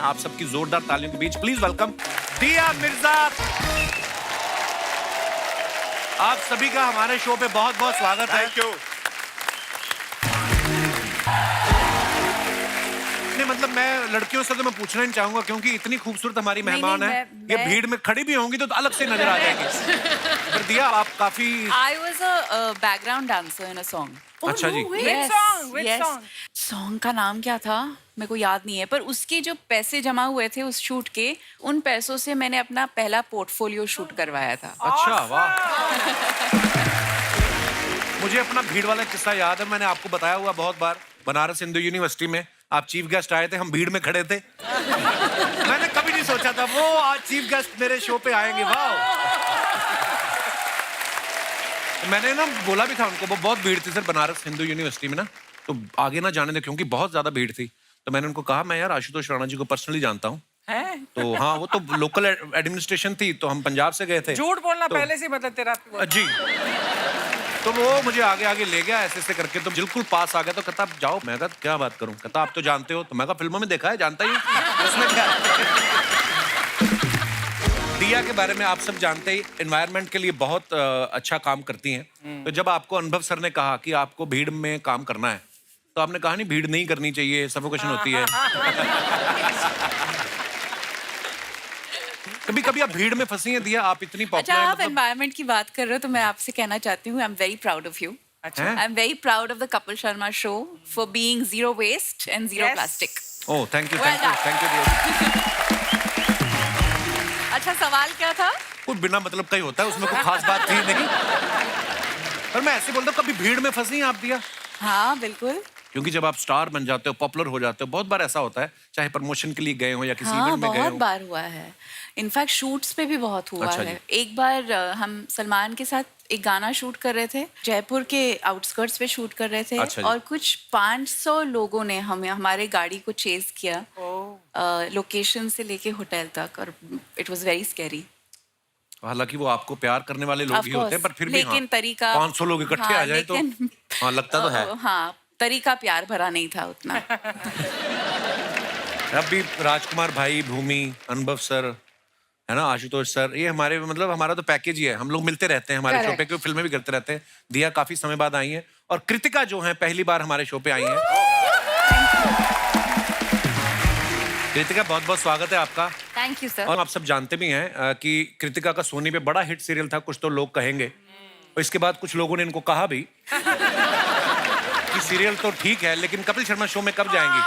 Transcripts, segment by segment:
आप सबकी जोरदार तालियों के बीच प्लीज वेलकम दिया मिर्जा। आप सभी का हमारे शो पे बहुत बहुत स्वागत है। Thank you. नहीं मतलब मैं लड़कियों से तो मैं पूछना नहीं चाहूंगा क्योंकि इतनी खूबसूरत हमारी मेहमान है, ये भीड़ में खड़ी भी होंगी तो अलग से नजर आ जाएंगी। पर दिया आप काफी I was a background dancer in a song. अच्छा जी। Yes, Which yes. song? Song का नाम क्या था मेरे को याद नहीं है, पर उसके जो पैसे जमा हुए थे उस शूट के, उन पैसों से मैंने अपना पहला पोर्टफोलियो शूट करवाया था। अच्छा वाह। मुझे अपना भीड़ वाला किस्सा याद है, मैंने आपको बताया हुआ बहुत बार। बनारस हिंदू यूनिवर्सिटी में आप चीफ गेस्ट आए थे, हम भीड़ में खड़े थे। मैंने कभी नहीं सोचा था वो आज चीफ गेस्ट मेरे शो पे आएंगे। वाह। मैंने ना बोला भी था उनको, वो बहुत भीड़ थी सर बनारस हिंदू यूनिवर्सिटी में ना, तो आगे ना जाने दे क्योंकि बहुत ज्यादा भीड़ थी। तो मैंने उनको कहा मैं यार आशुतोष राणा जी को पर्सनली जानता हूँ। तो हाँ वो तो लोकल एडमिनिस्ट्रेशन थी, तो हम पंजाब से गए थे। झूठ बोलना तो, पहले से मतलब तेरा जी। तो वो मुझे आगे आगे ले गया ऐसे ऐसे करके, तो बिल्कुल पास आ गया। तो कहता आप जाओ। मैं कहा क्या बात करूं? कहता आप तो जानते हो। तो मैं कहा फिल्मों में देखा है, जानता ही हूं। उसमें क्या दिया के बारे में आप सब जानते ही एनवायरनमेंट के लिए बहुत अच्छा काम करती हैं। तो जब आपको अनुभव सर ने कहा कि आपको भीड़ में काम करना है, तो आपने कहा नहीं भीड़ नहीं करनी चाहिए, सफोकेशन होती है। कभी कभी आप भीड़ में फंसी हैं दिया? आप इतनी अच्छा, पॉपुलर आप एनवायरनमेंट की बात कर रहे हो तो मैं आपसे कहना चाहती हूँ, I am very proud of you. अच्छा। I am very proud of the Kapil Sharma show for being zero waste and zero Yes. Plastic. Oh thank you Well done. Thank you. अच्छा, सवाल क्या था? कुछ बिना मतलब का ही होता है, उसमें कोई खास बात थी नहीं। पर मैं ऐसे बोलता हूँ, कभी भीड़ में फंसी हैं आप दिया? हाँ बिल्कुल। क्योंकि जब आप स्टार बन जाते हो, पॉपुलर हो जाते हो, बहुत बार ऐसा होता है, चाहे प्रमोशन के लिए गए हो या किसी हाँ, इवेंट में गए बहुत हो। बार हुआ है। इनफैक्ट शूट्स पे भी बहुत हुआ अच्छा है। जी। एक बार हम सलमान के साथ एक गाना शूट कर रहे थे, जयपुर के आउटस्कर्ट्स पे शूट कर रहे थे। अच्छा जी। और कुछ 500 लोगों ने हमें हमारे गाड़ी को चेज किया लोकेशन से लेके होटल तक, और इट वाज वेरी स्कैरी। हालांकि वो आपको प्यार करने वाले लोग Of ही होते हैं, पर course, फिर भी लेकिन हाँ, तरीका 500 लोग इकट्ठे आ जाए तो लेकिन हाँ लगता तो है। हाँ, तरीका प्यार भरा नहीं था उतना। अभी राजकुमार भाई, भूमि, अनुभव सर, है ना, आशुतोष सर, ये हमारे मतलब हमारा तो पैकेज ही है। हम लोग मिलते रहते हैं हमारे शो पे, क्योंकि फिल्में भी करते रहते हैं। दिया काफी समय बाद आई है, और कृतिका जो है पहली बार हमारे शो पे आई है। कृतिका बहुत बहुत स्वागत है आपका। Thank you sir. और आप सब जानते भी हैं कि कृतिका का सोनी पे बड़ा हिट सीरियल था, कुछ तो लोग कहेंगे। और इसके बाद कुछ लोगों ने इनको कहा भी कि सीरियल तो ठीक है लेकिन कपिल शर्मा शो में कब जाएंगी?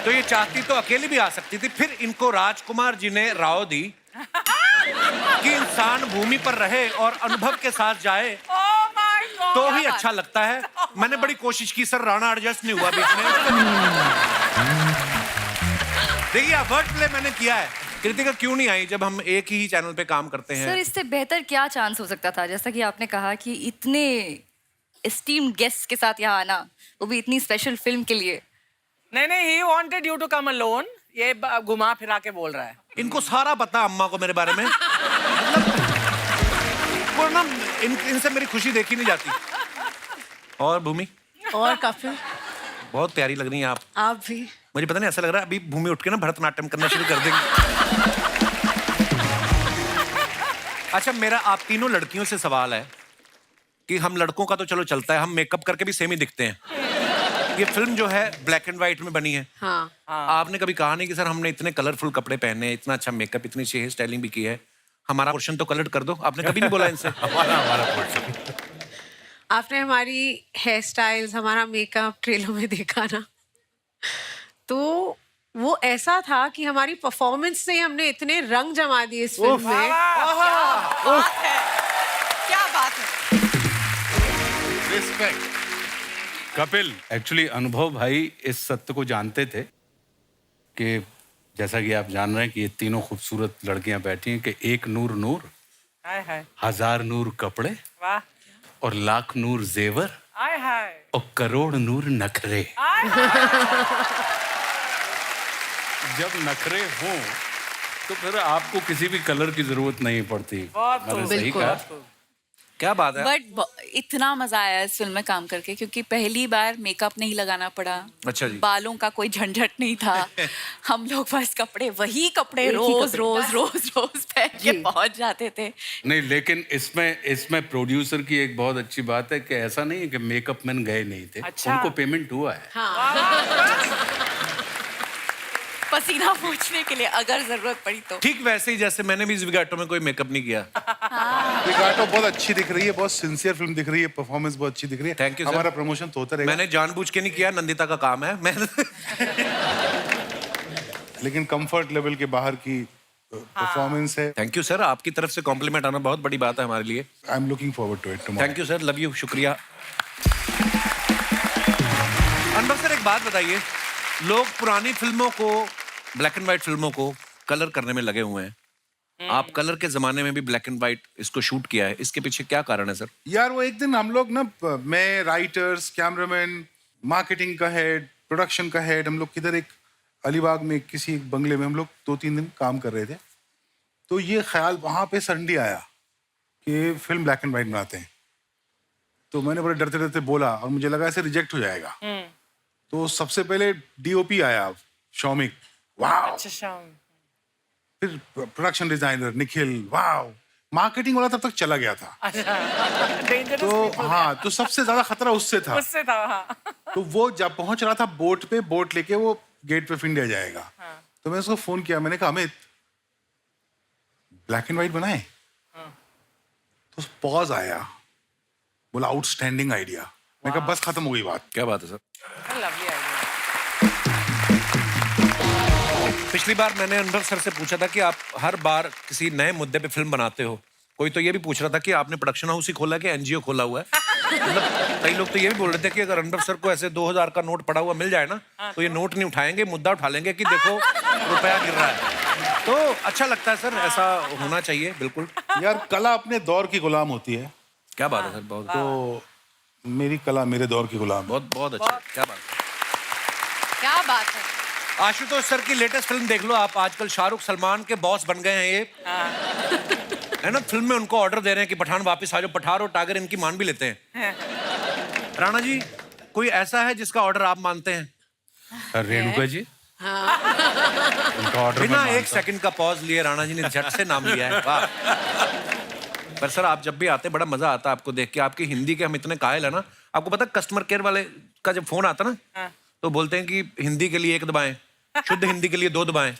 तो ये चाहती तो अकेली भी आ सकती थी। फिर इनको राजकुमार जी ने राव दी कि इंसान भूमि पर रहे और अनुभव के साथ जाए तो ही अच्छा लगता है। मैंने बड़ी कोशिश की सर, राणा एडजस्ट नहीं हुआ बीच में। देखिए वर्ड प्ले मैंने किया है। कृतिका क्यों नहीं आई जब हम एक ही चैनल पे काम करते हैं? सर इससे बेहतर क्या चांस हो सकता था? जैसा कि आपने कहा कि इतने एस्टीम्ड गेस्ट के साथ यहाँ आना, वो भी इतनी स्पेशल फिल्म के लिए। नहीं, he wanted you to come alone. ये घुमा फिरा के बोल रहा है। इनको सारा पता अम्मा को मेरे बारे में। मतलब वो ना इनसे मेरी खुशी देखी नहीं जाती। और भूमि और काफी बहुत प्यारी लग रही हैं आप। आप भी। मुझे पता नहीं, ऐसा लग रहा है अभी भूमि उठ के ना भरतनाट्यम करना शुरू कर देंगी। अच्छा, मेरा आप तीनों लड़कियों से सवाल है कि हम लड़कों का तो चलो चलता है, हम मेकअप करके भी सेम ही दिखते हैं। ये फिल्म जो है ब्लैक एंड व्हाइट में बनी है। हाँ। आपने कभी कहा नहीं कि सर हमने इतने कलरफुल कपड़े पहने, इतना अच्छा मेकअप, इतनी अच्छी हेयर स्टाइलिंग भी की है, हमारा पोर्शन तो कलर कर दो? आपने कभी नहीं बोला इनसे? हमारा पोर्शन। आपने हमारी हेयर स्टाइल्स, हमारा मेकअप ट्रेलर में देखा ना, तो वो ऐसा था कि हमारी परफॉर्मेंस से हमने इतने रंग जमा दिए इस फिल्म में। क्या बात है। रिस्पेक्ट। कपिल, एक्चुअली अनुभव भाई इस सत्य को जानते थे कि जैसा कि आप जान रहे हैं कि ये तीनों खूबसूरत लड़कियां बैठी हैं कि एक नूर नूर, हाय 1000 नूर कपड़े वाह, और लाख नूर जेवर हाय और करोड़ नूर नखरे। जब नखरे हों तो फिर आपको किसी भी कलर की जरूरत नहीं पड़ती। बहुत मैंने खूब, सही बिल्कुल। कहा। क्या बात है। बट इतना मजा आया इस फिल्म में काम करके क्योंकि पहली बार मेकअप नहीं लगाना पड़ा। अच्छा जी। बालों का कोई झंझट नहीं था। हम लोग बस कपड़े वही कपड़े रोज रोज रोज रोज पहन के पहुंच जाते थे। नहीं, लेकिन इसमें प्रोड्यूसर की एक बहुत अच्छी बात है कि ऐसा नहीं है कि मेकअप मैन गए नहीं थे। अच्छा। उनको पेमेंट हुआ है। पसीना पोंछने के लिए अगर जरूरत पड़ी तो। ठीक वैसे ही जैसे मैंने भी इस विगाटो में कोई मेकअप नहीं किया। विगाटो बहुत अच्छी दिख रही है, बहुत सिंसियर फिल्म दिख रही है, परफॉर्मेंस बहुत अच्छी दिख रही है। Thank you, sir. हमारा प्रमोशन तो होता रहेगा। मैंने जानबूझ के नहीं किया, नंदिता का काम है। मैं लेकिन कंफर्ट लेवल के बाहर की परफॉर्मेंस है। थैंक यू सर, आपकी तरफ से कॉम्प्लीमेंट आना बहुत बड़ी बात है हमारे लिए। I am looking forward to it tomorrow. Thank you sir, love you, शुक्रिया। अनवर सर, एक बात बताइए, लोग पुरानी फिल्मों को, ब्लैक एंड व्हाइट फिल्मों को कलर करने में लगे हुए हैं। आप कलर के जमाने में भी ब्लैक एंड व्हाइट इसको शूट किया है, इसके पीछे क्या कारण है सर? यार वो एक दिन हम लोग ना, मैं, राइटर्स, कैमरामैन, मार्केटिंग का हेड, प्रोडक्शन का हेड, हम लोग किधर एक अलीबाग में किसी एक बंगले में हम लोग 2-3 दिन काम कर रहे थे। तो ये ख्याल वहाँ पे सडनली आया कि फिल्म ब्लैक एंड व्हाइट बनाते हैं। तो मैंने बड़े डरते डरते बोला और मुझे लगा ऐसे रिजेक्ट हो जाएगा। तो सबसे पहले डीओपी आया, शौमिक, वाह। अच्छा। फिर प्रोडक्शन डिजाइनर निखिल, वाह। मार्केटिंग वाला तब तक चला गया था। Dangerous तो people। हाँ, तो सबसे ज्यादा खतरा उससे था। उससे था, हाँ। तो वो जब पहुंच रहा था बोट पे, बोट लेके वो गेट पे ऑफ इंडिया जाएगा। तो मैंने उसको फोन किया, मैंने कहा अमित, ब्लैक एंड व्हाइट बनाए? तो पॉज आया, बोला आउटस्टैंडिंग आइडिया। मैंने कहा बस खत्म हो गई बात। क्या बात है सर? Lovely idea। पिछली बार मैंने अनवर सर से पूछा था कि आप हर बार किसी नए मुद्दे पे फिल्म बनाते हो। कोई तो ये भी पूछ रहा था कि आपने प्रोडक्शन हाउस ही खोला कि एनजीओ खोला हुआ है। मतलब कई लोग तो ये भी बोल रहे थे कि अगर अनवर सर को ऐसे 2000 का नोट पड़ा हुआ मिल जाए ना, तो ये नोट नहीं उठाएंगे, मुद्दा उठा लेंगे कि देखो रुपया गिर रहा है। तो अच्छा लगता है सर, ऐसा होना चाहिए बिल्कुल। यार कला अपने दौर की गुलाम होती है। क्या बात है सर, बहुत तो मेरी कला मेरे दौर की गुलाम है। बहुत बहुत अच्छा, क्या बात है। क्या बात है। आशुतोष सर की लेटेस्ट फिल्म देख लो आप, आजकल शाहरुख सलमान के बॉस बन गए हैं ये। है ना, फिल्म में उनको ऑर्डर दे रहे हैं कि पठान वापस आ जाओ, पठान और टागर इनकी मान भी लेते हैं। राणा जी, कोई ऐसा है जिसका ऑर्डर आप मानते हैं? रेणुका जी, उनका ऑर्डर बिना एक सेकंड का पॉज लिए राणा जी ने झट से नाम लिया है, वाह। पर सर आप जब भी आते बड़ा मजा आता है आपको देख के, आपकी हिंदी के हम इतने कायल है ना। आपको पता है कस्टमर केयर वाले का जब फोन आता ना, तो बोलते हैं कि हिंदी के लिए 1 दबाएं, शुद्ध हिंदी के लिए 2 दबाएं,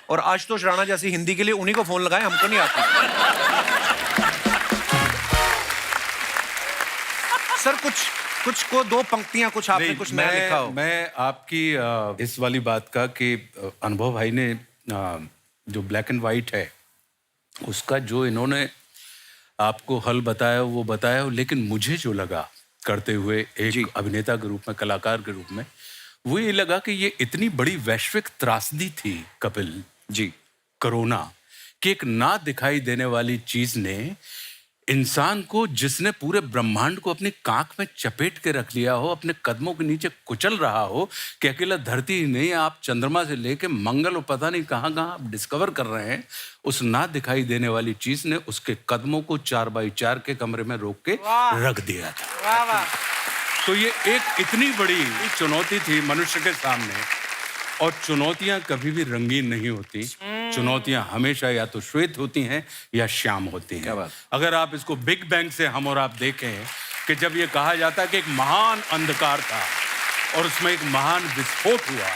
और आशुतोष राणा जैसी हिंदी के लिए उन्हीं को फोन लगाएं, हमको नहीं आती। सर कुछ को 2 पंक्तियां, कुछ आपने नहीं, कुछ नया लिखा हो। मैं आपकी इस वाली बात का कि अनुभव भाई ने जो ब्लैक एंड व्हाइट है उसका जो इन्होंने आपको हल बताया वो बताया हो, लेकिन मुझे जो लगा करते हुए एक अभिनेता के रूप में, कलाकार के रूप में, वो ये लगा कि ये इतनी बड़ी वैश्विक त्रासदी थी कपिल जी, कोरोना, कि एक ना दिखाई देने वाली चीज ने इंसान को, जिसने पूरे ब्रह्मांड को अपनी कांख में चपेट के रख लिया हो, अपने कदमों के नीचे कुचल रहा हो, कि अकेला धरती ही नहीं, आप चंद्रमा से लेके मंगल और पता नहीं कहाँ कहाँ आप डिस्कवर कर रहे हैं, उस ना दिखाई देने वाली चीज ने उसके कदमों को 4x4 के कमरे में रोक के रख दिया था। वाह वाह। तो ये एक इतनी बड़ी चुनौती थी मनुष्य के सामने, और चुनौतियां कभी भी रंगीन नहीं होती। चुनौतियां हमेशा या तो श्वेत होती हैं या श्याम होती हैं। क्या बात। अगर आप इसको बिग बैंग से हम और आप देखें कि जब ये कहा जाता है कि एक महान अंधकार था और उसमें एक महान विस्फोट हुआ,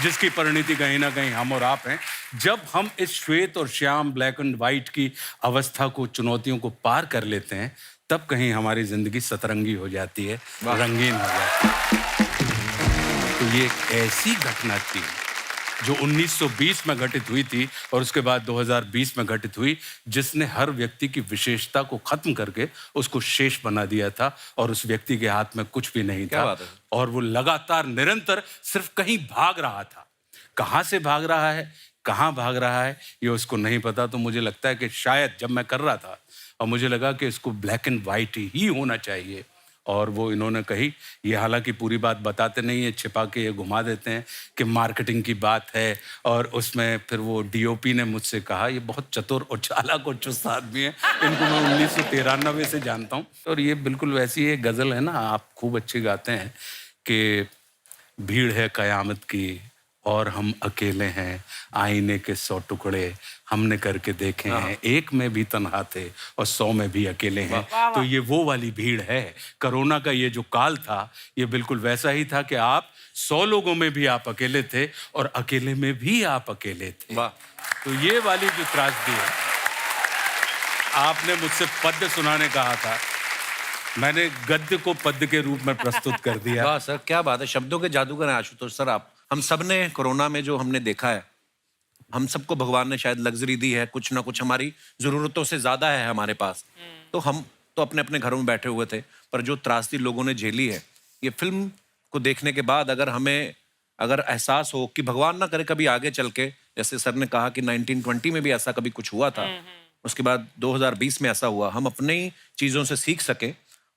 जिसकी परिणति कहीं ना कहीं हम और आप हैं, जब हम इस श्वेत और श्याम, ब्लैक एंड व्हाइट की अवस्था को, चुनौतियों को पार कर लेते हैं, तब कहीं हमारी जिंदगी सतरंगी हो जाती है, रंगीन हो जाती है। तो ये एक ऐसी घटना थी जो 1920 में घटित हुई थी और उसके बाद 2020 में घटित हुई, जिसने हर व्यक्ति की विशेषता को खत्म करके उसको शेष बना दिया था, और उस व्यक्ति के हाथ में कुछ भी नहीं था, और वो लगातार निरंतर सिर्फ कहीं भाग रहा था। कहाँ से भाग रहा है, कहाँ भाग रहा है, ये उसको नहीं पता। तो मुझे लगता है कि शायद जब मैं कर रहा था और मुझे लगा कि इसको ब्लैक एंड व्हाइट ही होना चाहिए, और वो इन्होंने कही, ये हालांकि पूरी बात बताते नहीं है, छिपा के ये घुमा देते हैं कि मार्केटिंग की बात है। और उसमें फिर वो डीओपी ने मुझसे कहा, ये बहुत चतुर और चालाक और चुस्त आदमी है, इनको मैं 1993 से जानता हूँ। और ये बिल्कुल वैसी एक गज़ल है ना, आप खूब अच्छी गाते हैं कि भीड़ है क़यामत की और हम अकेले हैं, आईने के 100 टुकड़े हमने करके देखे हैं, एक में भी तन्हा थे और 100 में भी अकेले हैं। तो ये वो वाली भीड़ है। कोरोना का ये जो काल था, ये बिल्कुल वैसा ही था कि आप 100 लोगों में भी आप अकेले थे और अकेले में भी आप अकेले थे। तो ये वाली जो त्रासदी है, आपने मुझसे पद्य सुनाने कहा था, मैंने गद्य को पद्य के रूप में प्रस्तुत कर दिया। वाह सर, क्या बात है, शब्दों के जादूगर हैं आशुतोष सर आप। हम सब ने कोरोना में जो हमने देखा है, हम सबको भगवान ने शायद लग्जरी दी है, कुछ ना कुछ हमारी जरूरतों से ज्यादा है हमारे पास। तो हम तो अपने अपने घरों में बैठे हुए थे, पर जो त्रासदी लोगों ने झेली है, ये फिल्म को देखने के बाद अगर हमें एहसास हो कि भगवान ना करे कभी आगे चल के, जैसे सर ने कहा कि 1920 में भी ऐसा कभी कुछ हुआ था, उसके बाद 2020 में ऐसा हुआ, हम अपनी चीजों से सीख सके।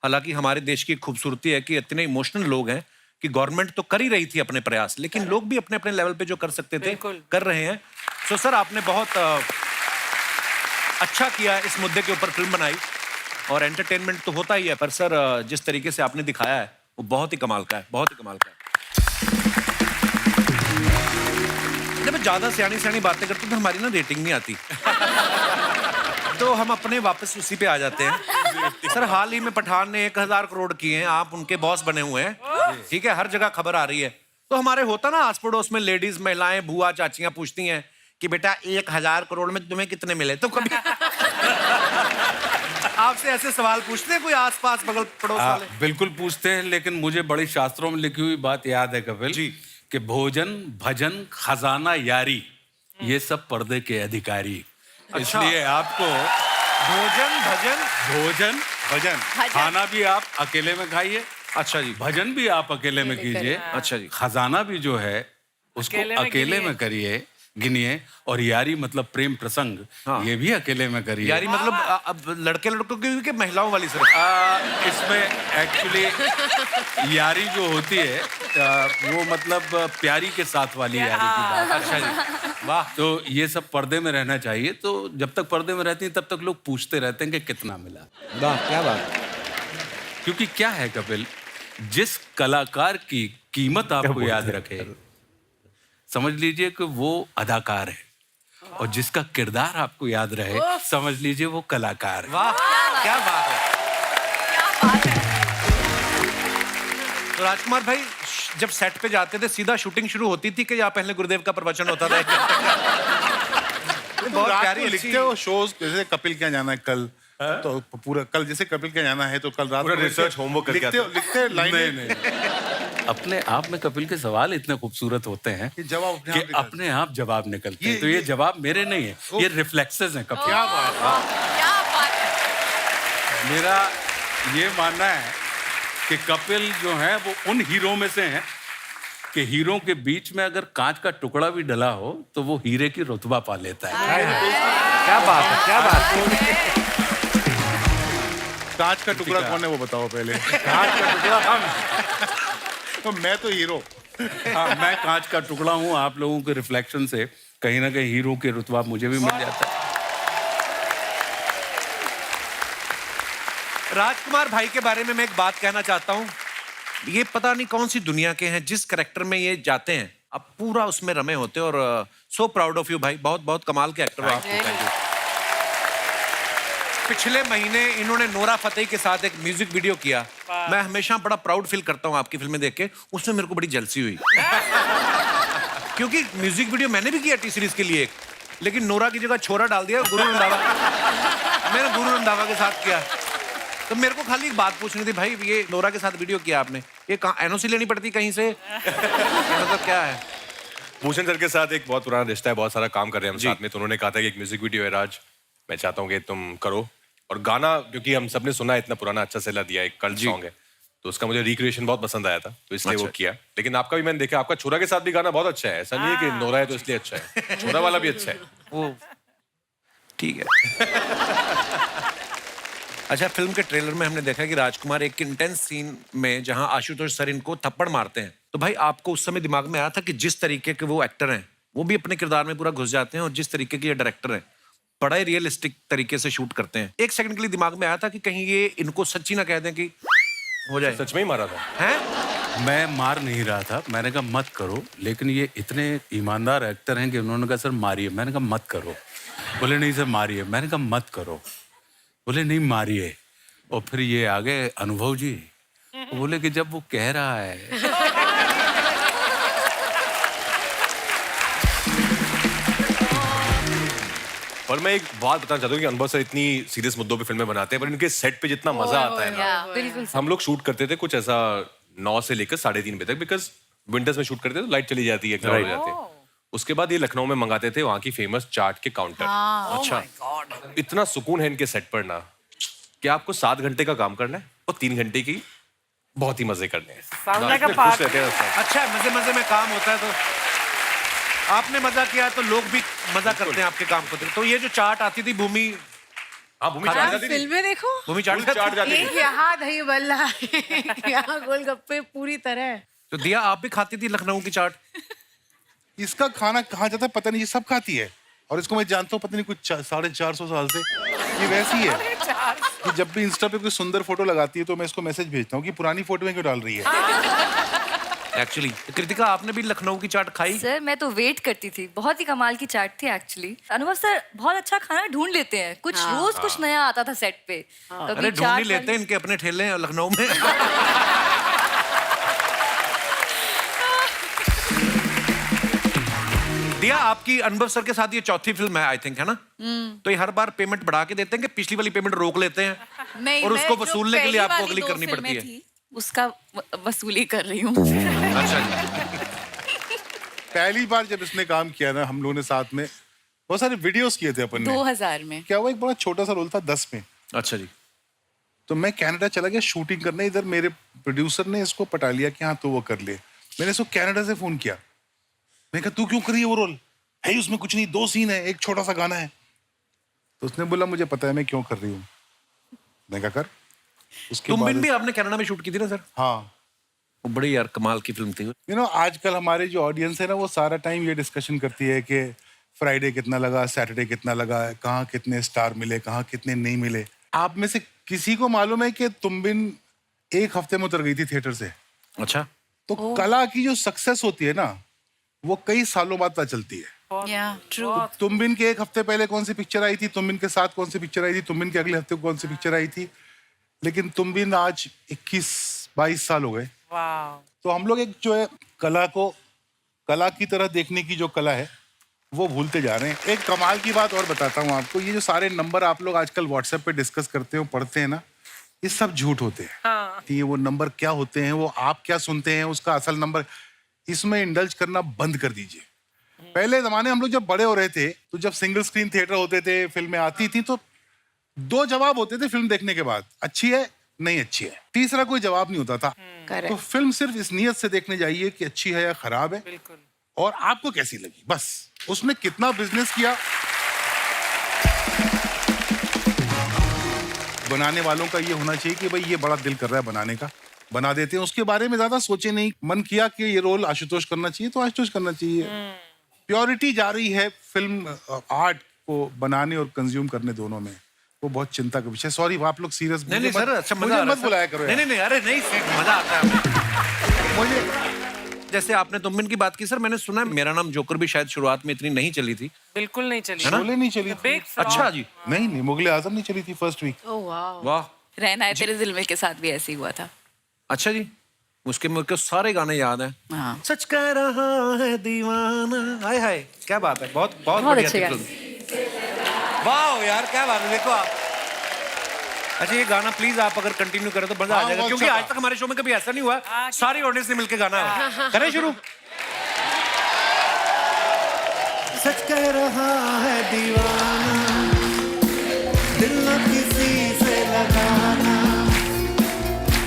हालांकि हमारे देश की खूबसूरती है कि इतने इमोशनल लोग हैं कि गवर्नमेंट तो कर ही रही थी अपने प्रयास, लेकिन लोग भी अपने अपने लेवल पे जो कर सकते थे कर रहे हैं। सो सर, आपने बहुत अच्छा किया इस मुद्दे के ऊपर फिल्म बनाई, और एंटरटेनमेंट तो होता ही है, पर सर जिस तरीके से आपने दिखाया है वो बहुत ही कमाल का है, बहुत ही कमाल का है। जब ज्यादा सियानी बातें करते तो हमारी ना रेटिंग नहीं आती तो हम अपने वापस उसी पे आ जाते हैं। सर, हाल ही में पठान ने 1000 करोड़ किए हैं, आप उनके बॉस बने हुए हैं, ठीक है, हर जगह खबर आ रही है। तो हमारे होता ना आस पड़ोस में लेडीज, महिलाएं, बुआ, चाचियां पूछती हैं कि बेटा 1000 करोड़ में तुम्हें कितने मिले। तो कभी आपसे ऐसे सवाल पूछते हैं कोई आसपास बगल पड़ोस वाले? बिल्कुल पूछते हैं, लेकिन मुझे बड़ी शास्त्रों में लिखी हुई बात याद है कपिल जी, कि भोजन, भजन, खजाना, यारी, ये सब पर्दे के अधिकारी। इसलिए आपको भोजन भजन खाना भी आप अकेले में खाइए, अच्छा जी, भजन भी आप अकेले में कीजिए, अच्छा जी, खजाना भी जो है उसको अकेले में करिए, गिनिए, और यारी मतलब प्रेम प्रसंग, ये भी अकेले में करिए। यारी मतलब अब लड़के लड़कों की कि महिलाओं वाली सर? इसमें एक्चुअली यारी जो होती है वो मतलब प्यारी के साथ वाली यारी की बात। अच्छा जी, वाह। तो ये सब पर्दे में रहना चाहिए। तो जब तक पर्दे में रहती हैं तब तक लोग पूछते रहते हैं कि कितना मिला। वाह, क्या बात। क्योंकि क्या है कपिल, जिस कलाकार की कीमत आपको याद रखे, समझ लीजिए कि वो अदाकार है, और जिसका किरदार आपको याद रहे, समझ लीजिए वो कलाकार है। वाह, क्या बात है, क्या बात है। तो राजकुमार भाई, जब सेट पे जाते थे सीधा शूटिंग शुरू होती थी कि या पहले गुरुदेव का प्रवचन होता था? बहुत प्यारी लिखते हो शोज, जैसे कपिल क्या जाना है कल, तो पूरा कल जैसे कपिल क्या जाना है तो कल रात पूरा रिसर्च होमवर्क करके लिखते लाइन नहीं। अपने आप में कपिल के सवाल इतने खूबसूरत होते हैं कि अपने आप जवाब निकलते हैं। तो ये जवाब मेरे नहीं है, ये रिफ्लेक्सेस हैं कपिल। क्या बात है। मेरा ये मानना है कि कपिल जो है वो उन हीरो में से हैं कि हीरो के बीच में अगर कांच का टुकड़ा भी डला हो तो वो हीरे की रुतबा पा लेता है। क्या बात है, क्या बात है। कांच का टुकड़ा कौन है वो बताओ पहले। कांच का टुकड़ा हम। तो मैं तो हीरो। हाँ, मैं कांच का टुकड़ा हूँ। आप लोगों के रिफ्लेक्शन से कहीं ना कहीं हीरो के रुतबा मुझे भी मिल जाता है। राजकुमार भाई के बारे में मैं एक बात कहना चाहता हूँ। ये पता नहीं कौन सी दुनिया के हैं, जिस कैरेक्टर में ये जाते हैं अब पूरा उसमें रमे होते हैं। और सो प्राउड ऑफ यू भाई, बहुत बहुत कमाल के एक्टर हो आप। पिछले महीने इन्होंने नोरा फतेही के साथ एक म्यूजिक वीडियो किया। मैं हमेशा बड़ा प्राउड फील करता हूँ आपकी फिल्में देख के। उसमें मेरे को बड़ी जलसी हुई क्योंकि म्यूजिक वीडियो मैंने भी किया टी सीरीज के लिए एक, लेकिन नोरा की जगह छोरा डाल दिया गुरु रंधावा। मैंने गुरु रंधावा के साथ किया। तो मेरे को खाली एक बात पूछनी थी भाई, ये नोरा के साथ वीडियो किया आपने, ये एनओसी लेनी पड़ती कहीं से? मतलब क्या है? भूषण सर के साथ एक बहुत पुराना रिश्ता है, बहुत सारा काम कर रहे हैं हम साथ में। तो उन्होंने कहा था कि एक म्यूजिक वीडियो है राज, मैं चाहता हूँ कि तुम करो। और गाना क्योंकि हम सबने सुना, इतना पुराना अच्छा सेला दिया, एक कल्ट सॉन्ग है, तो उसका मुझे रिक्रिएशन बहुत पसंद आया था, तो इसलिए वो किया। लेकिन आपका भी मैंने देखा, आपका छोरा के साथ भी गाना बहुत अच्छा है। ऐसा नहीं है कि नोरा है तो इसलिए अच्छा है, छोरा वाला भी अच्छा है। वो ठीक है। अच्छा, फिल्म के ट्रेलर में हमने देखा कि राजकुमार एक इंटेंस सीन में जहां आशुतोष सर इनको थप्पड़ मारते हैं, तो भाई आपको उस समय दिमाग में आया था कि जिस तरीके के वो एक्टर हैं वो भी अपने किरदार में पूरा घुस जाते हैं और जिस तरीके के ये डायरेक्टर हैं बड़ा ही रियलिस्टिक तरीके से शूट करते हैं, एक सेकंड के लिए दिमाग में आया था कि कहीं ये इनको सच्ची ना कह दें कि हो जाए? सच में ही मारा था? हैं? मैं मार नहीं रहा था, मैंने कहा मत करो, लेकिन ये इतने ईमानदार एक्टर हैं कि उन्होंने कहा सर मारिए, मैंने कहा मत करो, बोले नहीं सर मारिए, मैंने कहा मत करो, बोले नहीं मारिए। और फिर ये आ गए अनुभव जी, वो बोले कि जब वो कह रहा है और मैं एक बात बताना चाहता हूँ कि अनुभव सर इतनी सीरियस मुद्दों पे फिल्में बनाते हैं, पर इनके सेट पे जितना मजा आता है ना, बिल्कुल हम लोग शूट करते थे कुछ ऐसा 9 से लेकर 3:30 बजे तक, बिकॉज विंटर्स में शूट करते थे तो लाइट चली जाती है, क्लाउड हो जाते हैं। उसके बाद ये लखनऊ में मंगाते थे वहाँ की फेमस चाट के काउंटर। अच्छा, इतना सुकून है इनके सेट पर ना कि आपको 7 घंटे का काम करना है और 3 घंटे की बहुत ही मजे करने हैं। Sound like a खुश party. रहते हैं सब। अच्छा, मजे मजे में काम होता है तो आपने मजा किया तो लोग भी मजा करते हैं आपके काम को। तो ये जो चाट आती थी भूमि, हाँ भूमि हाँ, चाट आप जाती थी। फिल्में देखो, भूमि चाट चाट जाती एक थी। यहाँ दही बल्ला है, यहाँ गोलगप्पे पूरी तरह। तो दिया आप भी खाती थी लखनऊ की चाट? इसका खाना कहाँ जाता है पता नहीं, ये सब खाती है और इसको मैं जानता हूँ पता नहीं कुछ 450 साल से ये वैसी है कि जब भी इंस्टा पे कोई सुंदर फोटो लगाती है तो मैं इसको मैसेज भेजता हूँ कि पुरानी फोटो में क्यों डाल रही है। एक्चुअली कृतिका, आपने भी लखनऊ की चाट खाई? सर मैं तो वेट करती थी, बहुत ही कमाल की चाट थी एक्चुअली। अनुभव सर बहुत अच्छा खाना ढूंढ लेते हैं, कुछ रोज कुछ नया आता था सेट पे। कभी अरे ढूंढ चाट ही लेते हैं, इनके अपने ठेले हैं लखनऊ में। दिया, आपकी अनुभव सर के साथ ये चौथी फिल्म है आई थिंक, है ना? तो ये हर बार पेमेंट बढ़ा के देते हैं कि पिछली वाली पेमेंट रोक लेते हैं नहीं, और मैं उसको जो वसूलने के लिए पहली आपको वाली अगली 2 करनी फिल्में पड़ती है? थी, उसका वसूली कर रही हूँ। अच्छा जी। पहली बार जब इसने काम किया ना हम लोगों ने साथ में बहुत सारे वीडियोस किए थे अपन ने। 2000 में। क्या हुआ, एक बड़ा छोटा सा रोल था 10 में। अच्छा जी। तो मैं कनाडा चला गया शूटिंग करने, इधर मेरे प्रोड्यूसर ने इसको पटा लिया कि हाँ तू वो कर ले। मैंने इसको कनाडा से फोन किया, मैंने कहा तू क्यों कर रही है वो रोल, है उसमें कुछ नहीं, 2 सीन है, एक छोटा सा गाना है। तो उसने बोला मुझे पता है मैं क्यों कर रही हूँ। मैं कहा कर। उसके तुम बाद भी आपने कनाडा में शूट की थी ना सर? हाँ, वो बड़ी यार कमाल की फिल्म थी। यू नो आजकल हमारे जो ऑडियंस है ना वो सारा टाइम ये डिस्कशन करती है कि फ्राइडे कितना लगा, सैटरडे कितना लगा, कहाँ कितने स्टार मिले, कहाँ कितने नहीं मिले। आप में से किसी को मालूम है कि तुम बिन 1 हफ्ते में उतर गई थी थिएटर से? अच्छा। तो कला की जो सक्सेस होती है ना वो कई सालों बाद पता चलती है। ट्रू। तुम बिन के 1 हफ्ते पहले कौन सी पिक्चर आई थी, तुम बिन के साथ कौन सी पिक्चर आई थी, तुम बिन के अगले हफ्ते कौन सी पिक्चर आई थी, लेकिन तुम बिन आज 21-22 साल हो गए। वाह। तो हम लोग एक जो है कला को कला की तरह देखने की जो कला है वो भूलते जा रहे हैं। एक कमाल की बात और बताता हूँ आपको, ये जो सारे नंबर आप लोग आजकल व्हाट्सएप पे डिस्कस करते हो, पढ़ते हैं ना, ये सब झूठ होते हैं। हाँ। ये वो नंबर क्या होते हैं, वो आप क्या सुनते हैं, उसका असल नंबर, इसमें इंडल्ज करना बंद कर दीजिए। पहले जमाने हम लोग जब बड़े हो रहे थे तो जब सिंगल स्क्रीन थिएटर होते थे, फिल्में आती थी तो 2 जवाब होते थे फिल्म देखने के बाद, अच्छी है नहीं अच्छी है, तीसरा कोई जवाब नहीं होता था। तो फिल्म सिर्फ इस नियत से देखने जाइए कि अच्छी है या खराब है बिल्कुल। और आपको कैसी लगी, बस उसमें कितना बिजनेस किया। बनाने वालों का ये होना चाहिए कि भाई ये बड़ा दिल कर रहा है बनाने का, बना देते हैं, उसके बारे में ज्यादा सोचे नहीं। मन किया कि ये रोल आशुतोष करना चाहिए तो आशुतोष करना चाहिए। प्योरिटी जा रही है फिल्म आर्ट को बनाने और कंज्यूम करने दोनों में, वो बहुत चिंता का विषय। सॉरी आप लोग सीरियस नहीं नहीं सर, अच्छा मजा आ रहा मत है बुलाया सर। करो नहीं यार। नहीं नहीं, अरे नहीं सर, मजा आता है मुझे। जैसे आपने तुमबिन की बात की सर, मैंने सुना है मेरा नाम जोकर भी शायद शुरुआत में इतनी नहीं चली थी। बिल्कुल नहीं चली। शोले नहीं चली थी। Big flop. अच्छा जी। नहीं नहीं, मुगले आजम नहीं चली थी फर्स्ट वीक। ओह वाह। वाह। रहना है तेरे दिल में के साथ भी ऐसे ही हुआ था। अच्छा जी, उसके मेरे को सारे गाने याद हैं। हाँ। सच कह रहा है दीवाना, हाय हाय क्या बात है, बहुत बहुत बहुत बढ़िया अच्छे थी गाने। फिल्म। वाह यार क्या बात है, देखो आप। अच्छा ये गाना प्लीज आप अगर कंटिन्यू करें तो मजा आ हाँ, जाएगा, बहुत क्योंकि अच्छा आज तक हमारे शो में कभी ऐसा नहीं हुआ सारी ऑडियंस ने मिलकर गाना करें शुरू। सच कह रहा है दीवाना, दिल न किसी से लगाना,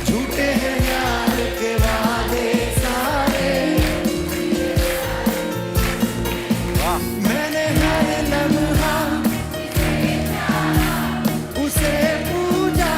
झूठे हैं यार के वादे सारे, मैंने हर लम्हा उसे पूजा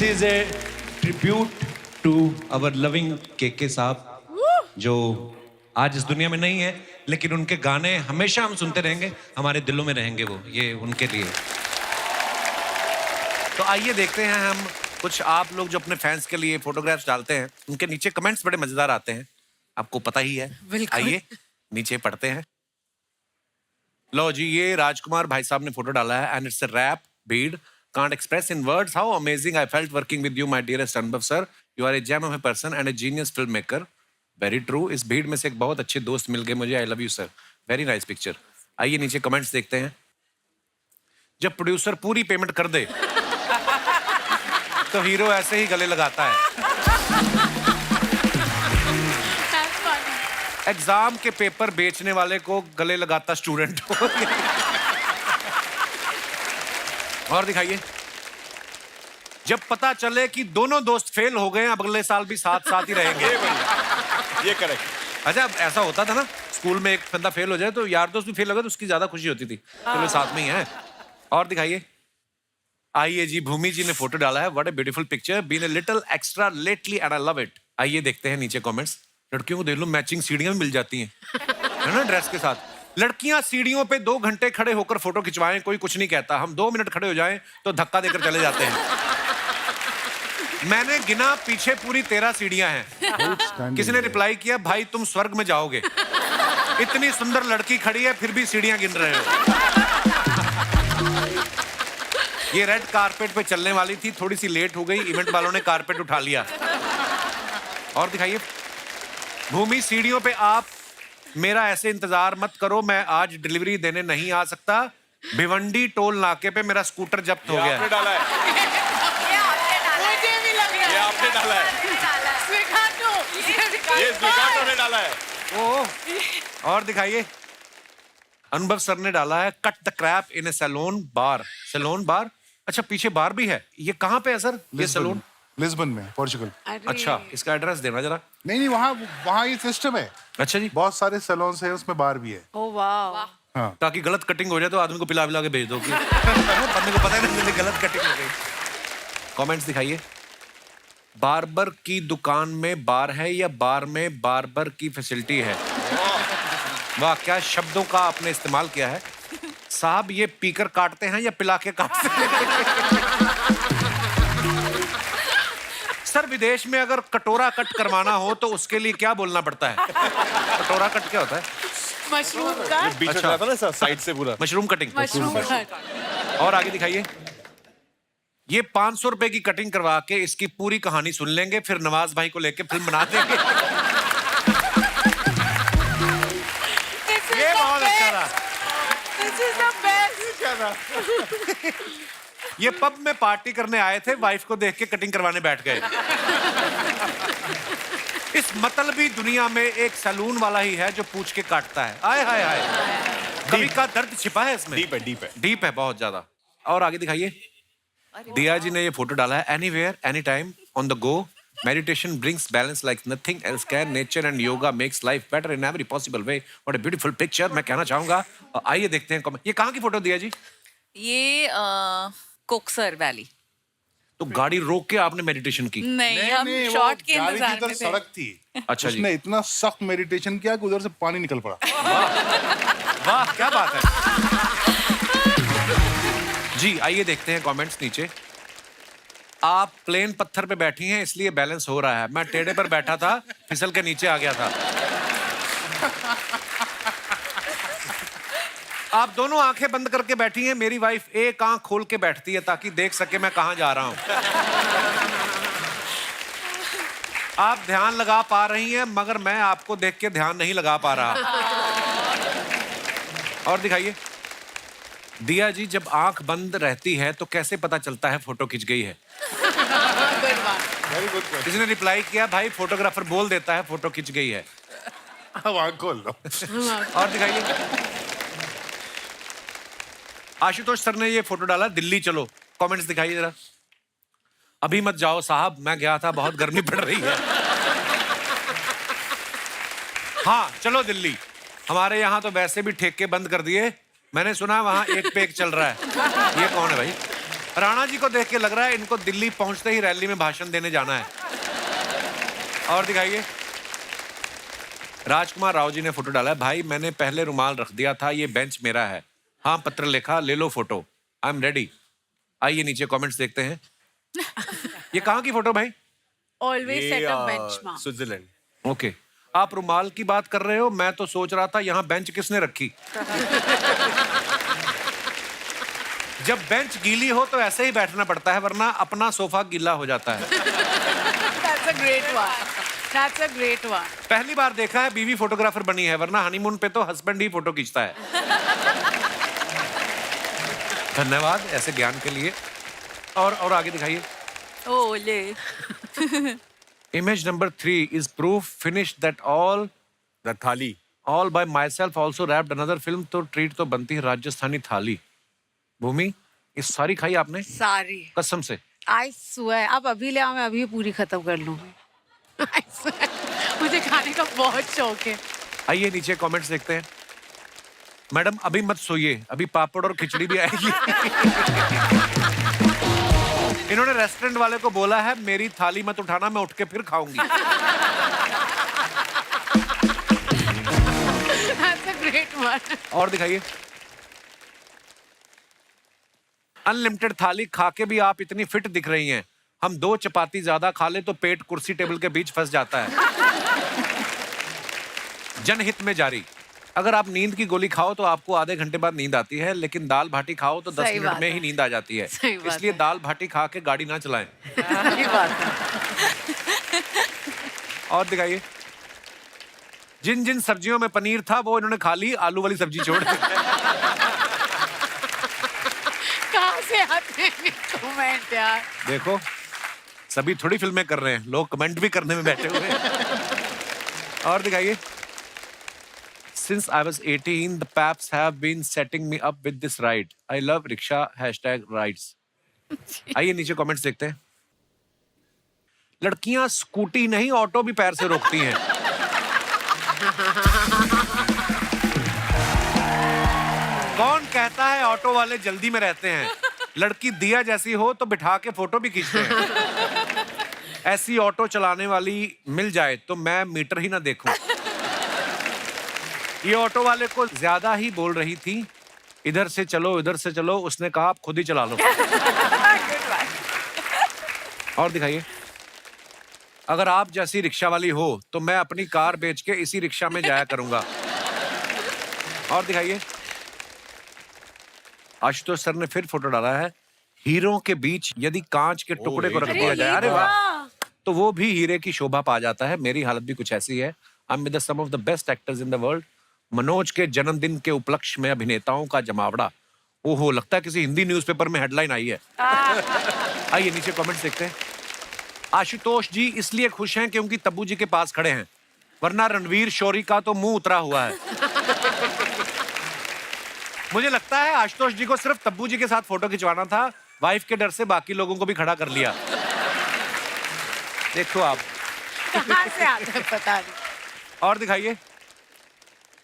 is a tribute to our loving के साहब जो आज इस दुनिया में नहीं है, लेकिन उनके गाने हमेशा हम सुनते रहेंगे, हमारे दिलों में रहेंगे वो, ये उनके लिए। तो आइए देखते हैं हम कुछ आप लोग जो अपने फैंस के लिए फोटोग्राफ्स डालते हैं, उनके नीचे कमेंट्स बड़े मजेदार आते हैं, आपको पता ही है। बिल्कुल। आइए नीचे पढ़ते हैं। लो जी, ये राजकुमार भाई साहब ने फोटो डाला है and it's a wrap bead. Can't express in words how amazing I felt working with you, my dearest Anubhav sir. You are a gem of a person and a genius filmmaker. Very true. इस भीड़ में से एक बहुत अच्छे दोस्त मिल गए मुझे। I love you sir. Very nice picture. आइए नीचे कमेंट्स देखते हैं। जब प्रोड्यूसर पूरी पेमेंट कर दे तो हीरो ऐसे ही गले लगाता है। एग्जाम के पेपर बेचने वाले को गले लगाता स्टूडेंट। और दिखाइए। जब पता चले कि दोनों दोस्त फेल हो गए, अब अगले साल भी साथ साथ ही रहेंगे। ये करेक्ट। अच्छा, ऐसा होता था ना स्कूल में, एक बंदा फेल हो जाए तो यार दोस्त भी फेल हो गए तो उसकी ज्यादा खुशी होती थी, चलो साथ में ही हैं। और दिखाइए। आइए जी, भूमि जी ने फोटो डाला है। What a beautiful picture, been a little extra lately and I love it. आइए देखते हैं नीचे कमेंट्स। लड़कियों को देख लो, मैचिंग सीढ़ियां भी मिल जाती हैं, है ना, ड्रेस के साथ। लड़कियां सीढ़ियों पे 2 घंटे खड़े होकर फोटो खिंचवाएं, कोई कुछ नहीं कहता। हम 2 मिनट खड़े हो जाएं तो धक्का देकर चले जाते हैं। मैंने गिना, पीछे पूरी 13 सीढ़ियां हैं। किसी ने रिप्लाई किया, भाई तुम स्वर्ग में जाओगे, इतनी सुंदर लड़की खड़ी है फिर भी सीढ़ियां गिन रहे हो। ये रेड कारपेट पे चलने वाली थी, थोड़ी सी लेट हो गई, इवेंट वालों ने कारपेट उठा लिया। और दिखाइए। भूमि, सीढ़ियों पे आप मेरा ऐसे इंतजार मत करो, मैं आज डिलीवरी देने नहीं आ सकता। भिवंडी टोल नाके पे मेरा स्कूटर जब्त हो गया। आपने डाला है। मुझे भी लग रहा है। ये आपने डाला है। ये स्वीकार्तो ने डाला है। ओह। और दिखाइए। अनुभव सर ने डाला है, cut the crap in a saloon bar. Saloon bar, अच्छा पीछे बार भी है। ये कहाँ पे है सर ये सैलून? लिस्बन में, पोर्चुगल। अच्छा, इसका एड्रेस देना जरा। नहीं, वहाँ ये सिस्टम है। अच्छा जी। बहुत सारे सैलून्स हैं, उसमें बार भी है। ओह वाह। हाँ। ताकि गलत कटिंग हो जाए तो आदमी को पिला पिला के भेज दो कि बंदे को पता ही नहीं गलत कटिंग हो गई। कमेंट्स दिखाइए। बार्बर की दुकान में बार है या बार में बार्बर की फैसिलिटी है? वाह, क्या शब्दों का आपने इस्तेमाल किया है साहब। ये पीकर काटते हैं या पिला के काटते हैं? सर, विदेश में अगर कटोरा कट करवाना हो तो उसके लिए क्या बोलना पड़ता है? कटोरा कट क्या होता है? मशरूम का। बीच में अच्छा। था ना साइड से पूरा। Mushroom cutting. मशरूम का। और आगे दिखाइए। ये 500 रुपए की कटिंग करवा के इसकी पूरी कहानी सुन लेंगे, फिर नवाज भाई को लेके फिल्म बना देंगे। ये बहुत अच्छा था। This is the best. ये पब में पार्टी करने आए थे, वाइफ को देख के कटिंग करवाने बैठ गए। इस मतलबी दुनिया में एक सैलून वाला ही है जो पूछ के काटता है। आय हाय हाय, कभी का दर्द छिपा है इसमें। डीप है, डीप है। डीप है बहुत ज्यादा। और आगे दिखाइए। दिया जी ने ये फोटो डाला है। Anywhere any time on the go, meditation brings balance like nothing else can, nature and yoga makes life better in every possible way. What a beautiful picture, मैं कहना चाहूंगा। आइए देखते हैं ये कहाँ की फोटो दिया जी? ये कोकसर वैली। तो गाड़ी रोक के आपने मेडिटेशन की? नहीं, हम वो शॉट के गाड़ी की इंतजार तरफ में थे। सड़क थी। अच्छा जी। उसने इतना सख्त मेडिटेशन किया कि उधर से पानी निकल पड़ा। वाह, क्या बात है जी। आइए देखते हैं कमेंट्स नीचे। आप प्लेन पत्थर पे बैठी हैं इसलिए बैलेंस हो रहा है, मैं टेढ़े पर बैठा था, फिसल के नीचे आ गया था। आप दोनों आंखें बंद करके बैठी हैं, मेरी वाइफ एक आंख खोल के बैठती है ताकि देख सके मैं कहां जा रहा हूं। आप ध्यान लगा पा रही हैं मगर मैं आपको देख के ध्यान नहीं लगा पा रहा। और दिखाइए। दिया जी, जब आंख बंद रहती है तो कैसे पता चलता है फोटो खिंच गई है? Very good question. किसी ने रिप्लाई किया, भाई फोटोग्राफर बोल देता है फोटो खिंच गई है। अब आंख खोल लो। और दिखाइए। आशुतोष सर ने ये फोटो डाला, दिल्ली चलो। कमेंट्स दिखाइए जरा। अभी मत जाओ साहब, मैं गया था, बहुत गर्मी पड़ रही है। हाँ चलो दिल्ली, हमारे यहाँ तो वैसे भी ठेके बंद कर दिए, मैंने सुना वहां एक पे एक चल रहा है। ये कौन है भाई? राणा जी को देख के लग रहा है इनको दिल्ली पहुंचते ही रैली में भाषण देने जाना है। और दिखाइए, राजकुमार राव जी ने फोटो डाला है। भाई मैंने पहले रुमाल रख दिया था, ये बेंच मेरा है। हाँ पत्र लिखा, ले लो फोटो, आई एम रेडी। आइए नीचे कमेंट्स देखते हैं। ये कहाँ की फोटो भाई? ऑलवेज सेट अ बेंचमार्क। स्विट्जरलैंड। ओके, आप रुमाल की बात कर रहे हो, मैं तो सोच रहा था यहाँ बेंच किसने रखी। जब बेंच गीली हो तो ऐसे ही बैठना पड़ता है, वरना अपना सोफा गीला हो जाता है। That's a great one. That's a great one. पहली बार देखा है बीवी फोटोग्राफर बनी है, वरना हनीमून पे तो हस्बैंड ही फोटो खींचता है। धन्यवाद ऐसे ज्ञान के लिए। और आगे दिखाइए। ओले। Image number 3 is proof finished that all the थाली। all by myself also wrapped another film। तो ट्रीट तो बनती है राजस्थानी थाली। भूमि, ये सारी खाई आपने? सारी। कसम से? I swear, अब अभी ले आओ, मैं अभी पूरी खत्म कर लूंगी। I swear, मुझे खाने का बहुत शौक है। आइए नीचे कमेंट्स देखते हैं। मैडम अभी मत सोइए, अभी पापड़ और खिचड़ी भी आएगी। इन्होंने रेस्टोरेंट वाले को बोला है मेरी थाली मत उठाना, मैं उठ के फिर खाऊंगी। That's a great one. और दिखाइए। अनलिमिटेड थाली खा के भी आप इतनी फिट दिख रही हैं। हम 2 चपाती ज्यादा खा ले तो पेट कुर्सी टेबल के बीच फंस जाता है। जनहित में जारी। अगर आप नींद की गोली खाओ तो आपको आधे घंटे बाद नींद आती है, लेकिन दाल भाटी खाओ तो 10 सही मिनट बात में है। ही नींद आ जाती है। सही बात इसलिए है। दाल भाटी खा के गाड़ी ना चलाएं। सही बात है। और दिखाइए। जिन जिन सब्जियों में पनीर था वो इन्होंने खा ली, आलू वाली सब्जी छोड़ दी। कहाँ से आते हैं कमेंट यार? देखो सभी थोड़ी फिल्में कर रहे हैं, लोग कमेंट भी करने में बैठे हुए हैं। और दिखाइए। Since I was 18, the Paps have been setting me up with this ride. I love rickshaw #rides. आइए नीचे कमेंट्स देखते हैं। लड़कियां स्कूटी नहीं ऑटो भी पैर से रोकती हैं। कौन कहता है ऑटो वाले जल्दी में रहते हैं? लड़की दिया जैसी हो तो बिठा के फोटो भी खींचते हैं। ऐसी ऑटो चलाने वाली मिल जाए तो मैं मीटर ही ना देखूं। ये ऑटो वाले को ज्यादा ही बोल रही थी, इधर से चलो इधर से चलो, उसने कहा आप खुद ही चला लो। और दिखाइए। अगर आप जैसी रिक्शा वाली हो तो मैं अपनी कार बेच के इसी रिक्शा में जाया करूंगा। और दिखाइए। आशुतोष सर ने फिर फोटो डाला है। हीरों के बीच यदि कांच के टुकड़े को रख दिया जाए, अरे वाह, तो वो भी हीरे की शोभा पा जाता है। मेरी हालत भी कुछ ऐसी है। I am with some of the best actors in the world. Manoj के जन्मदिन के उपलक्ष्य में अभिनेताओं का जमावड़ा। ओहो, लगता है किसी हिंदी न्यूज़पेपर में हेडलाइन आई है। आइए नीचे कमेंट्स देखते हैं। आशुतोष जी इसलिए खुश हैं क्योंकि तब्बू जी के पास खड़े हैं, वरना रणवीर शोरी का तो मुंह उतरा हुआ है। मुझे लगता है आशुतोष जी को सिर्फ तब्बू जी के साथ फोटो खिंचवाना था, वाइफ के डर से बाकी लोगों को भी खड़ा कर लिया। देखो आप। कहाँ से आते हैं पता नहीं। और दिखाइए।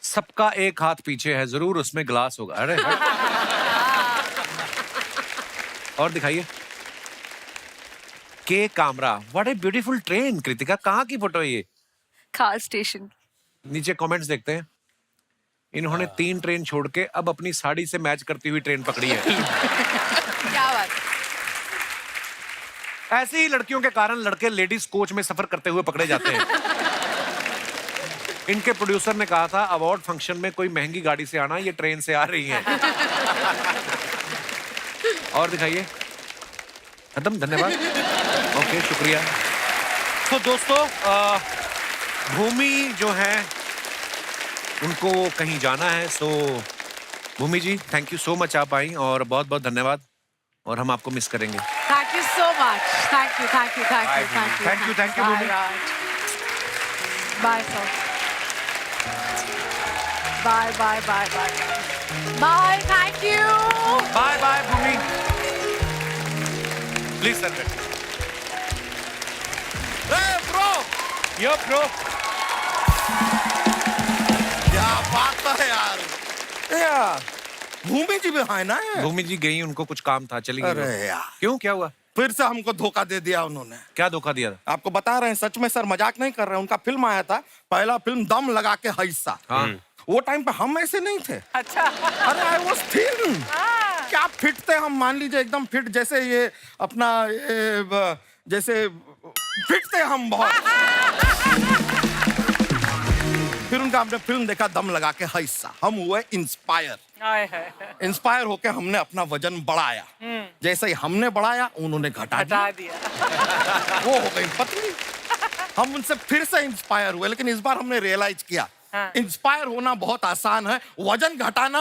सबका एक हाथ पीछे है, जरूर उसमें ग्लास होगा। अरे और दिखाइए। के Kamra, what a beautiful train. Kritika कहाँ की फोटो है ये? खार स्टेशन। नीचे कमेंट्स देखते हैं। इन्होंने 3 ट्रेन छोड़ के अब अपनी साड़ी से मैच करती हुई ट्रेन पकड़ी है। क्या बात। ऐसे ही लड़कियों के कारण लड़के लेडीज कोच में सफर करते हुए पकड़े जाते हैं। इनके प्रोड्यूसर ने कहा था अवार्ड फंक्शन में कोई महंगी गाड़ी से आना, ये ट्रेन से आ रही है। और दिखाइए। खत्म, धन्यवाद। ओके, शुक्रिया। तो दोस्तों, भूमि जो है उनको कहीं जाना है, सो भूमि जी थैंक यू सो मच, आप आई और बहुत बहुत धन्यवाद, और हम आपको मिस करेंगे। Thank you so much. Thank you, thank you, thank you, thank you. Thank you, thank you, Bye, Bhumi. Raj. Bye, sir. Bye, bye, bye, bye. Bye, thank you. Bye bye Bhumi. Please sir. Yo bro, क्या बात है यार। भूमि जी भी है ना ये। भूमि जी गई, उनको कुछ काम था, चली गई। अरे यार, क्यों, क्या हुआ? फिर से हमको धोखा दे दिया उन्होंने। क्या धोखा दिया था? आपको बता रहे हैं, सच में सर, मजाक नहीं कर रहे हैं। उनका फिल्म आया था, पहला फिल्म दम लगा के हिस्सा। हाँ। वो टाइम पे हम ऐसे नहीं थे। अच्छा। अरे आई वाज थिन। क्या फिट थे हम, मान लीजिए एकदम फिट, जैसे ये अपना जैसे फिट थे हम बहुत। फिर उनका हमने फिल्म देखा दम लगा के हिस्सा, हम हुए इंस्पायर। हाय हाय। इंस्पायर होके हमने अपना वजन बढ़ाया। जैसे ही हमने बढ़ाया उन्होंने घटा दिया। हटा दिया। वो हो गई पतली। हम उनसे फिर से इंस्पायर हुए, लेकिन इस बार हमने रियलाइज किया हाँ। इंस्पायर होना बहुत आसान है, वजन घटाना।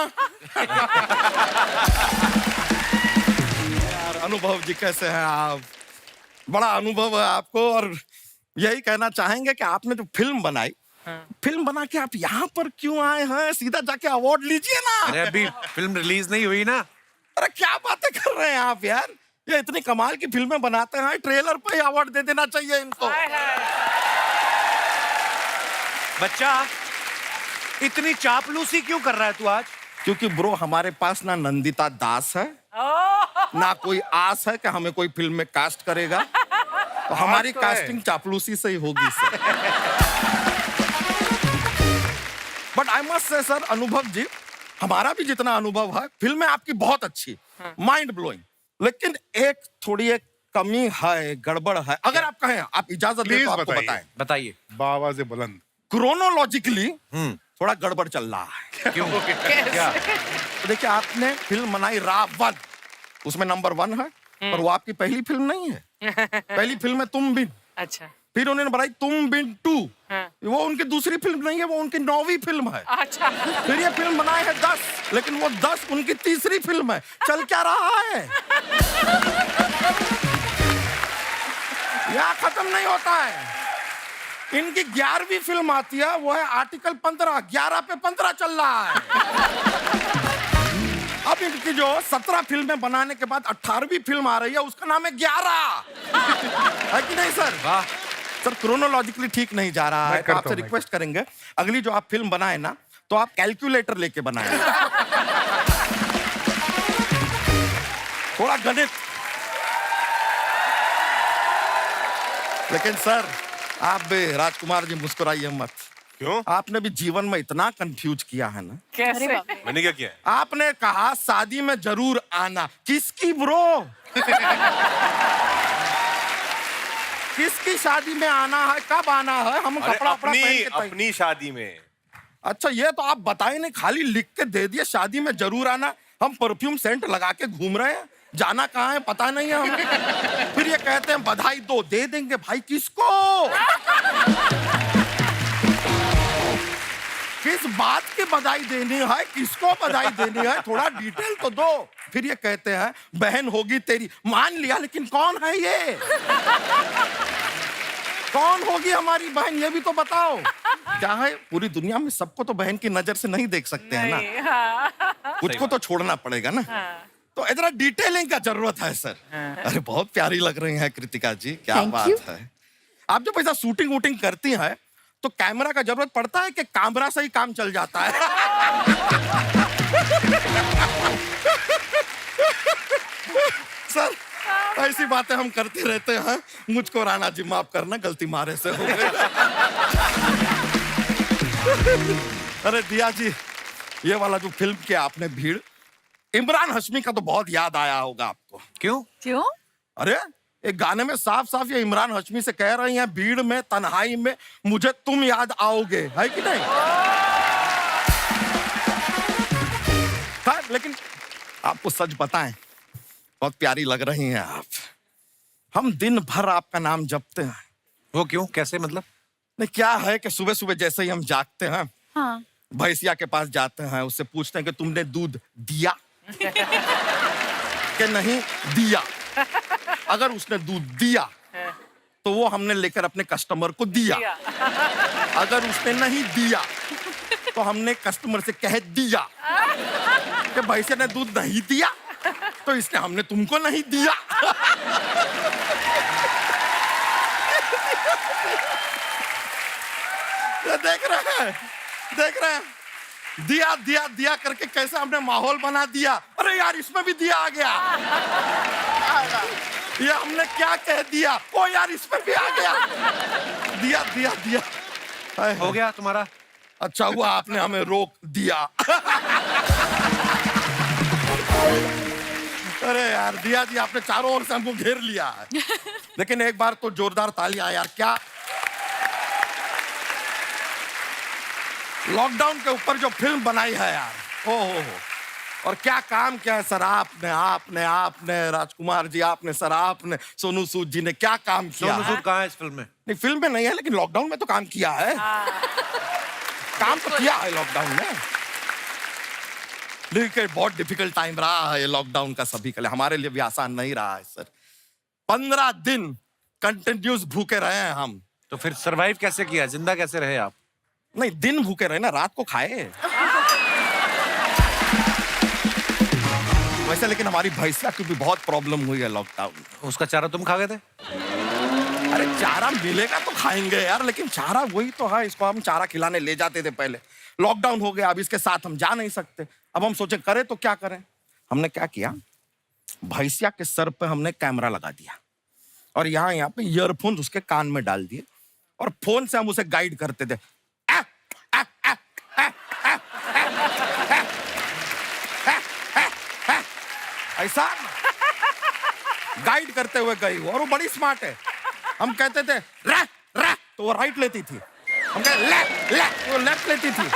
यार अनुभव जी, कैसे हैं आप? बड़ा अनुभव है आपको, और यही कहना चाहेंगे कि आपने जो फिल्म बनाई, फिल्म बना के आप यहाँ पर क्यों आए हैं? सीधा जाके अवार्ड लीजिए ना। अरे अभी फिल्म रिलीज नहीं हुई ना। अरे क्या बातें कर रहे हैं आप यार, ये इतनी कमाल की फिल्में बनाते हैं, ट्रेलर पे ही अवार्ड दे देना चाहिए इनको। हाय हाय। बच्चा, इतनी चापलूसी क्यों कर रहा है तू आज? क्योंकि ब्रो, हमारे पास ना नंदिता दास है, ना कोई आस है कि हमें कोई फिल्म में कास्ट करेगा, तो हमारी तो है। कास्टिंग चापलूसी से ही होगी sir. But I must say sir, अनुभव जी, हमारा भी जितना अनुभव है, फिल्में आपकी बहुत अच्छी, माइंड ब्लोइंग, लेकिन एक थोड़ी एक कमी है, गड़बड़ है। अगर आप कहें, आप इजाजत दें Please तो आपको बताइए। बताएं। बताइए। बावाज़े बुलंद। क्रोनोलॉजिकली थोड़ा गड़बड़ चल रहा है। क्यों? क्या? तो देखिए, आपने फिल्म बनाई रावण, उसमें नंबर 1 है, पर वो आपकी पहली फिल्म नहीं है। पहली फिल्म है तुम बिन। अच्छा। फिर उन्होंने बनाई तुम बिन 2, हाँ। वो उनकी दूसरी फिल्म नहीं है, वो उनकी 9वीं फिल्म है। अच्छा। फिर ये फिल्म बनाए है 10, लेकिन वो 10 उनकी तीसरी फिल्म है। चल क्या रहा है? यहाँ खत्म नहीं होता है। इनकी 11वीं फिल्म आती है, वो है आर्टिकल 15, 11 पे 15 चल रहा है। अब इनकी जो 17 फिल्में बनाने के बाद 18वीं फिल्म आ रही है, उसका नाम है 11। है कि नहीं सर? वाह। सर, क्रोनोलॉजिकली ठीक नहीं जा रहा है, तो आपसे रिक्वेस्ट करेंगे, अगली जो आप फिल्म बनाए ना, तो आप कैलकुलेटर लेके बनाए। थोड़ा गणित। लेकिन सर, आप भी राजकुमार जी मुस्कुराइए मत। क्यों? आपने भी जीवन में इतना कंफ्यूज किया है ना। कैसे? मैंने क्या किया है? आपने कहा शादी में जरूर आना। किसकी ब्रो? किसकी शादी में आना है, कब आना है? हम अरे कपड़ा उपड़ा पहन अपनी के अपनी शादी में। अच्छा, ये तो आप बताए नहीं, खाली लिख के दे दिए शादी में जरूर आना। हम परफ्यूम सेंट लगा के घूम रहे हैं, जाना कहाँ है पता नहीं है हमें। फिर ये कहते हैं बधाई दो, दे देंगे भाई, किसको? किस बात की बधाई देनी है, किसको बधाई देनी है, थोड़ा डिटेल तो दो। फिर ये कहते हैं बहन होगी तेरी। मान लिया, लेकिन कौन है ये? कौन होगी हमारी बहन, ये भी तो बताओ। क्या है, पूरी दुनिया में सबको तो बहन की नजर से नहीं देख सकते हैं नहीं, ना, हाँ। कुछ को तो छोड़ना पड़ेगा ना। तो इतना डिटेलिंग का जरूरत है सर। अरे बहुत प्यारी लग रही हैं कृतिका जी, क्या Thank बात you. है। आप जब ऐसा शूटिंग वूटिंग करती हैं, तो कैमरा का जरूरत पड़ता है कि कैमरा से ही काम चल जाता है? सर, ऐसी बातें हम करते रहते हैं। मुझको राणा जी माफ करना, गलती मारे से हो गई। अरे दिया जी, ये वाला जो फिल्म के आपने भीड़, इमरान हाशमी का तो बहुत याद आया होगा आपको। क्यों? क्यों? अरे एक गाने में साफ साफ ये इमरान हाशमी से कह रही हैं, भीड़ में तन्हाई में मुझे तुम याद आओगे, है कि नहीं? हाँ, लेकिन आपको सच बताएं, बहुत प्यारी लग रही हैं आप। हम दिन भर आपका नाम जपते हैं। वो क्यों, कैसे, मतलब? नहीं, क्या है कि सुबह सुबह जैसे ही हम जागते हैं, हाँ। भैंसिया के पास जाते हैं, उससे पूछते हैं कि तुमने दूध दिया कि नहीं दिया। अगर उसने दूध दिया तो वो हमने लेकर अपने कस्टमर को दिया। अगर उसने नहीं दिया तो हमने कस्टमर से कह दिया कि भैंसिया ने दूध नहीं दिया, तो इसने हमने तुमको नहीं दिया। ये देख रहे हैं, देख रहे हैं, दिया दिया दिया करके कैसे हमने माहौल बना दिया। अरे यार इसमें भी दिया आ गया। ये हमने क्या कह दिया? ओ यार इसमें भी आ गया। दिया दिया दिया। हो गया तुम्हारा? अच्छा हुआ आपने हमें रोक दिया। अरे यार दिया जी, आपने चारों ओर से हमको घेर लिया है। लेकिन एक बार तो जोरदार तालियां यार। क्या लॉकडाउन के ऊपर जो फिल्म बनाई है यार, ओ हो। और क्या काम किया है सर आपने आपने आपने राजकुमार जी, आपने सर आपने, सोनू सूद जी ने क्या काम किया सोनू है? सूद कहाँ है इस फिल्म में? नहीं फिल्म में नहीं है, लेकिन लॉकडाउन में तो काम किया है। काम तो किया है लॉकडाउन में। लेकिन बहुत डिफिकल्ट टाइम रहा है ये लॉकडाउन का सभी के लिए, हमारे लिए भी आसान नहीं रहा है सर। 15 दिन कंटिन्यूस भूखे रहे हैं हम। तो फिर सरवाइव कैसे किया, जिंदा कैसे रहे आप? नहीं दिन भूखे रहे ना, रात को खाए। वैसे लेकिन हमारी भैंसिया की भी बहुत प्रॉब्लम हुई है लॉकडाउन में। उसका चारा तुम खा गए थे? अरे चारा मिलेगा तो खाएंगे यार, लेकिन चारा वही तो है, इसको हम चारा खिलाने ले जाते थे पहले। लॉकडाउन हो गया, अब इसके साथ हम जा नहीं सकते। अब हम सोचे करें तो क्या करें। हमने क्या किया, भैंसिया के सर पे हमने कैमरा लगा दिया और यहाँ पे ईयरफोन उसके कान में डाल दिए और फोन से हम उसे गाइड करते थे। ऐसा गाइड करते हुए गई और वो बड़ी स्मार्ट है। हम कहते थे रै रै तो वो राइट लेती थी, हम कहते ले ले तो वो लेफ्ट लेती थी।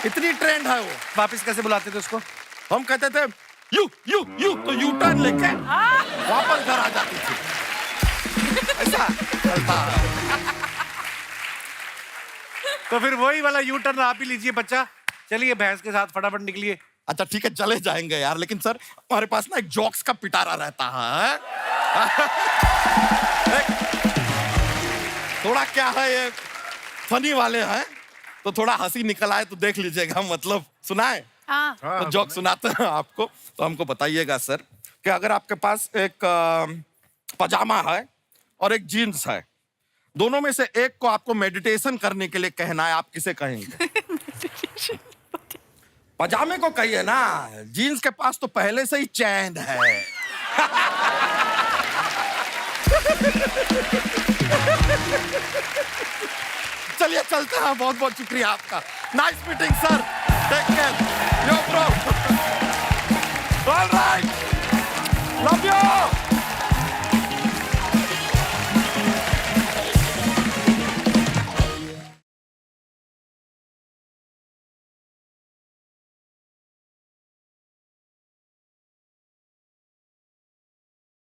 इतनी ट्रेंड है वो। वापस कैसे बुलाते थे उसको? हम कहते थे यू यू यू तो यू टर्न लेके वापस घर आ जाती थी। ऐसा चलता है। तो फिर वही वाला यू टर्न आप ही लीजिए बच्चा, चलिए भैंस के साथ फटाफट निकलिए। अच्छा ठीक है चले जाएंगे यार, लेकिन सर हमारे पास ना एक जोक्स का पिटारा रहता है। थोड़ा क्या है ये फनी वाले हैं, तो थोड़ा हंसी निकल आए तो देख लीजिएगा, मतलब सुनाए। हाँ। तो जोक सुनाते हैं आपको, तो हमको बताइएगा सर कि अगर आपके पास एक पजामा है और एक जीन्स है, दोनों में से एक को आपको मेडिटेशन करने के लिए कहना है, आप किसे कहेंगे? पजामे को कहिए ना, जीन्स के पास तो पहले से ही चैन है। चलिए चलते हैं, बहुत बहुत शुक्रिया आपका। Nice meeting sir, take care, yo bro, all right, love you.